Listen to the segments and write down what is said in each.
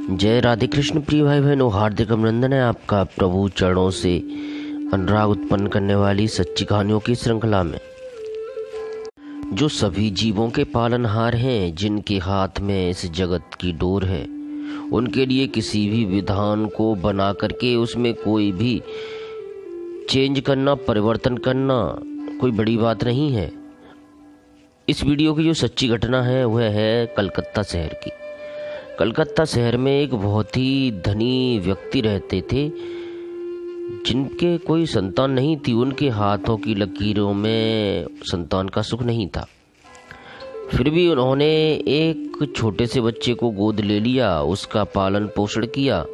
जय राधे कृष्ण। प्रिय भाई बहनों, हार्दिक अभिनंदन है आपका प्रभु चरणों से अनुराग उत्पन्न करने वाली सच्ची कहानियों की श्रृंखला में। जो सभी जीवों के पालनहार हैं, जिनके हाथ में इस जगत की डोर है, उनके लिए किसी भी विधान को बना करके उसमें कोई भी चेंज करना, परिवर्तन करना कोई बड़ी बात नहीं है। इस वीडियो की जो सच्ची घटना है वह है कलकत्ता शहर की। कलकत्ता शहर में एक बहुत ही धनी व्यक्ति रहते थे, जिनके कोई संतान नहीं थी। उनके हाथों की लकीरों में संतान का सुख नहीं था। फिर भी उन्होंने एक छोटे से बच्चे को गोद ले लिया, उसका पालन पोषण किया,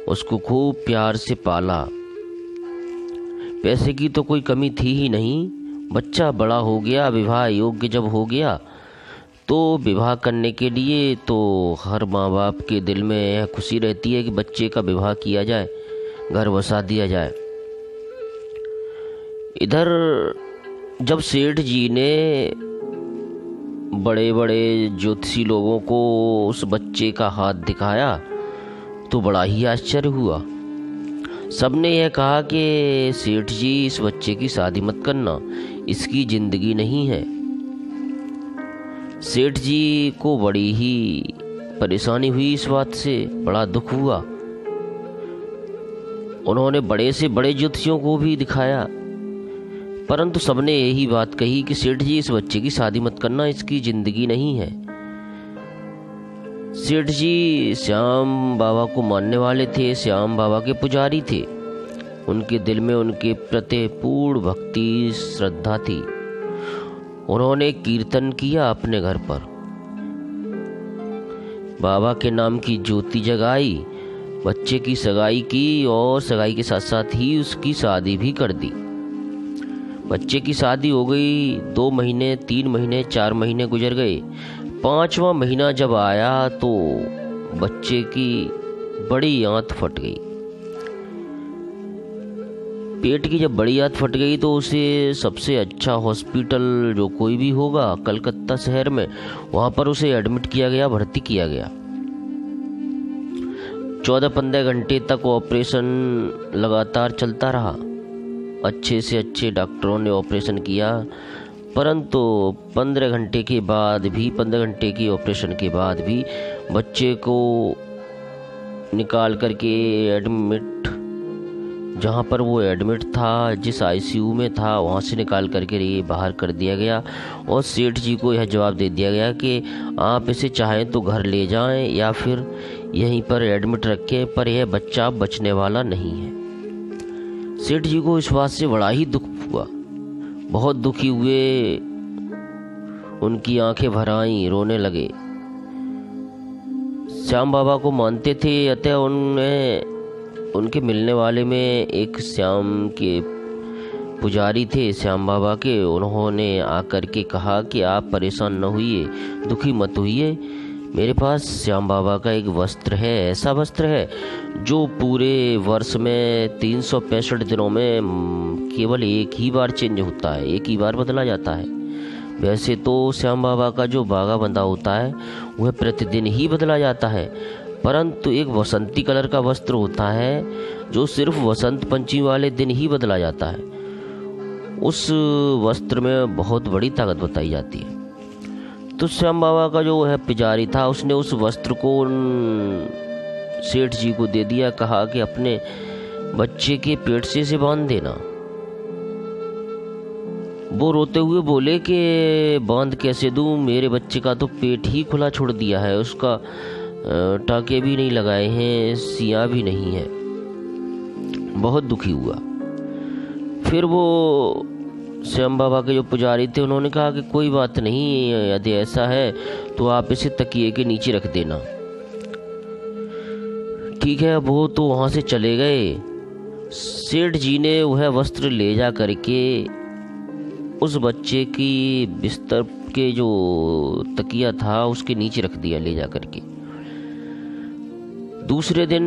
उसको खूब प्यार से पाला। पैसे की तो कोई कमी थी ही नहीं। बच्चा बड़ा हो गया, विवाह योग्य जब हो गया तो विवाह करने के लिए तो हर माँ बाप के दिल में यह खुशी रहती है कि बच्चे का विवाह किया जाए, घर बसा दिया जाए। इधर जब सेठ जी ने बड़े बड़े ज्योतिषी लोगों को उस बच्चे का हाथ दिखाया तो बड़ा ही आश्चर्य हुआ। सबने यह कहा कि सेठ जी, इस बच्चे की शादी मत करना, इसकी जिंदगी नहीं है। सेठ जी को बड़ी ही परेशानी हुई, इस बात से बड़ा दुख हुआ। उन्होंने बड़े से बड़े ज्योतिषियों को भी दिखाया, परंतु सबने यही बात कही कि सेठ जी, इस बच्चे की शादी मत करना, इसकी जिंदगी नहीं है। सेठ जी श्याम बाबा को मानने वाले थे, श्याम बाबा के पुजारी थे। उनके दिल में उनके प्रति पूर्ण भक्ति श्रद्धा थी। उन्होंने कीर्तन किया अपने घर पर, बाबा के नाम की ज्योति जगाई, बच्चे की सगाई की और सगाई के साथ साथ ही उसकी शादी भी कर दी। बच्चे की शादी हो गई। 2 महीने, 3 महीने, 4 महीने गुजर गए। 5वां महीना जब आया तो बच्चे की बड़ी आंत फट गई। पेट की जब बड़ी आंत फट गई तो उसे सबसे अच्छा हॉस्पिटल जो कोई भी होगा कलकत्ता शहर में, वहाँ पर उसे एडमिट किया गया, भर्ती किया गया। 14-15 घंटे तक ऑपरेशन लगातार चलता रहा। अच्छे से अच्छे डॉक्टरों ने ऑपरेशन किया, परंतु 15 घंटे की ऑपरेशन के बाद भी बच्चे को निकाल करके एडमिट, जहाँ पर वो एडमिट था, जिस आईसीयू में था, वहाँ से निकाल करके ये बाहर कर दिया गया। और सेठ जी को यह जवाब दे दिया गया कि आप इसे चाहें तो घर ले जाएं या फिर यहीं पर एडमिट रखें, पर यह बच्चा बचने वाला नहीं है। सेठ जी को इस बात से बड़ा ही दुख हुआ, बहुत दुखी हुए। उनकी आंखें भर आईं, रोने लगे। श्याम बाबा को मानते थे, अतः उनके मिलने वाले में एक श्याम के पुजारी थे, श्याम बाबा के। उन्होंने आकर के कहा कि आप परेशान न होइए, दुखी मत होइए, मेरे पास श्याम बाबा का एक वस्त्र है, ऐसा वस्त्र है जो पूरे वर्ष में 365 दिनों में केवल एक ही बार चेंज होता है, एक ही बार बदला जाता है। वैसे तो श्याम बाबा का जो बागा बंधा होता है वह प्रतिदिन ही बदला जाता है, परंतु एक वसंती कलर का वस्त्र होता है जो सिर्फ वसंत पंचमी वाले दिन ही बदला जाता है। उस वस्त्र में बहुत बड़ी ताकत बताई जाती है। तो श्याम बाबा का जो है पुजारी था, उसने उस वस्त्र को सेठ जी को दे दिया। कहा कि अपने बच्चे के पेट से इसे बांध देना। वो रोते हुए बोले कि बांध कैसे दूं, मेरे बच्चे का तो पेट ही खुला छोड़ दिया है, उसका टाके भी नहीं लगाए हैं, सियाँ भी नहीं है। बहुत दुखी हुआ। फिर वो श्याम बाबा के जो पुजारी थे, उन्होंने कहा कि कोई बात नहीं, यदि ऐसा है तो आप इसे तकिए के नीचे रख देना। ठीक है, वो तो वहाँ से चले गए। सेठ जी ने वह वस्त्र ले जा करके उस बच्चे की बिस्तर के जो तकिया था उसके नीचे रख दिया, ले जा करके। दूसरे दिन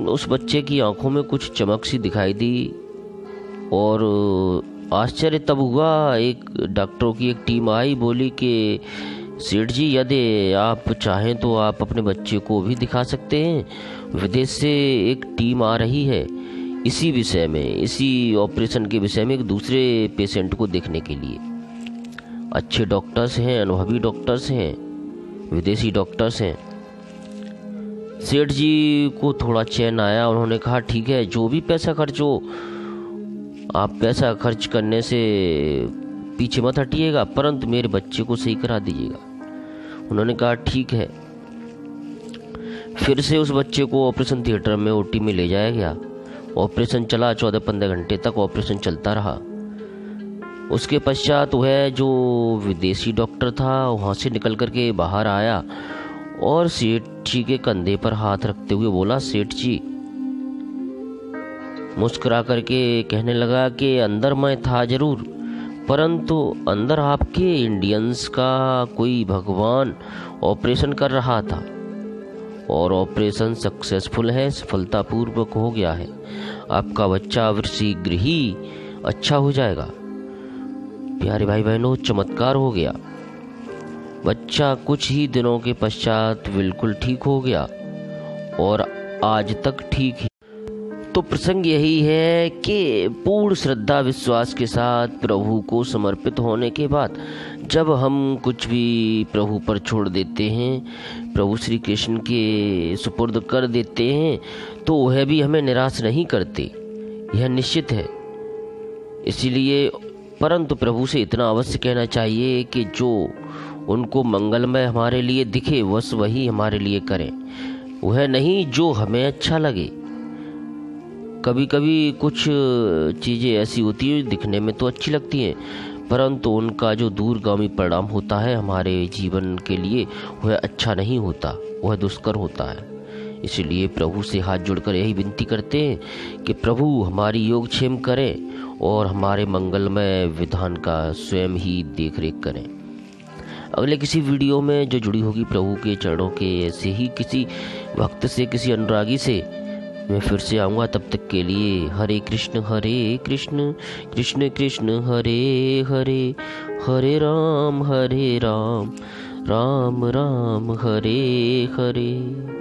उस बच्चे की आंखों में कुछ चमक सी दिखाई दी और आश्चर्य तब हुआ। एक डॉक्टरों की एक टीम आई, बोली कि सेठ जी, यदि आप चाहें तो आप अपने बच्चे को भी दिखा सकते हैं। विदेश से एक टीम आ रही है इसी विषय में, इसी ऑपरेशन के विषय में, एक दूसरे पेशेंट को देखने के लिए। अच्छे डॉक्टर्स हैं, अनुभवी डॉक्टर्स हैं, विदेशी डॉक्टर्स हैं। सेठ जी को थोड़ा चैन आया। उन्होंने कहा ठीक है, जो भी पैसा खर्च हो, आप पैसा खर्च करने से पीछे मत हटिएगा, परंतु मेरे बच्चे को सही करा दीजिएगा। उन्होंने कहा ठीक है। फिर से उस बच्चे को ऑपरेशन थिएटर में ओटी में ले जाया गया। ऑपरेशन चला, 14-15 घंटे तक ऑपरेशन चलता रहा। उसके पश्चात वह जो विदेशी डॉक्टर था वहाँ से निकल करके बाहर आया और सेठ जी के कंधे पर हाथ रखते हुए बोला, सेठ जी, मुस्कुरा करके कहने लगा कि अंदर मैं था जरूर, परंतु अंदर आपके इंडियंस का कोई भगवान ऑपरेशन कर रहा था और ऑपरेशन सक्सेसफुल है, सफलतापूर्वक हो गया है। आपका बच्चा अब शीघ्र ही अच्छा हो जाएगा। प्यारे भाई बहनों, चमत्कार हो गया। बच्चा कुछ ही दिनों के पश्चात बिल्कुल ठीक हो गया और आज तक ठीक है। तो प्रसंग यही है कि पूर्ण श्रद्धा विश्वास के साथ प्रभु को समर्पित होने के बाद जब हम कुछ भी प्रभु पर छोड़ देते हैं, प्रभु श्री कृष्ण के सुपुर्द कर देते हैं, तो वह भी हमें निराश नहीं करते, यह निश्चित है। इसीलिए परंतु प्रभु से इतना अवश्य कहना चाहिए कि जो उनको मंगलमय हमारे लिए दिखे बस वही हमारे लिए करें, वह नहीं जो हमें अच्छा लगे। कभी कभी कुछ चीज़ें ऐसी होती हैं दिखने में तो अच्छी लगती हैं, परंतु उनका जो दूरगामी परिणाम होता है हमारे जीवन के लिए वह अच्छा नहीं होता, वह दुष्कर होता है। इसलिए प्रभु से हाथ जोड़कर यही विनती करते हैं कि प्रभु हमारी योगक्षेम करें और हमारे मंगलमय विधान का स्वयं ही देख रेख करें। अगले किसी वीडियो में जो जुड़ी होगी प्रभु के चरणों के ऐसे ही किसी भक्त से, किसी अनुरागी से मैं फिर से आऊँगा। तब तक के लिए हरे कृष्ण कृष्ण कृष्ण हरे हरे, हरे राम राम राम हरे हरे।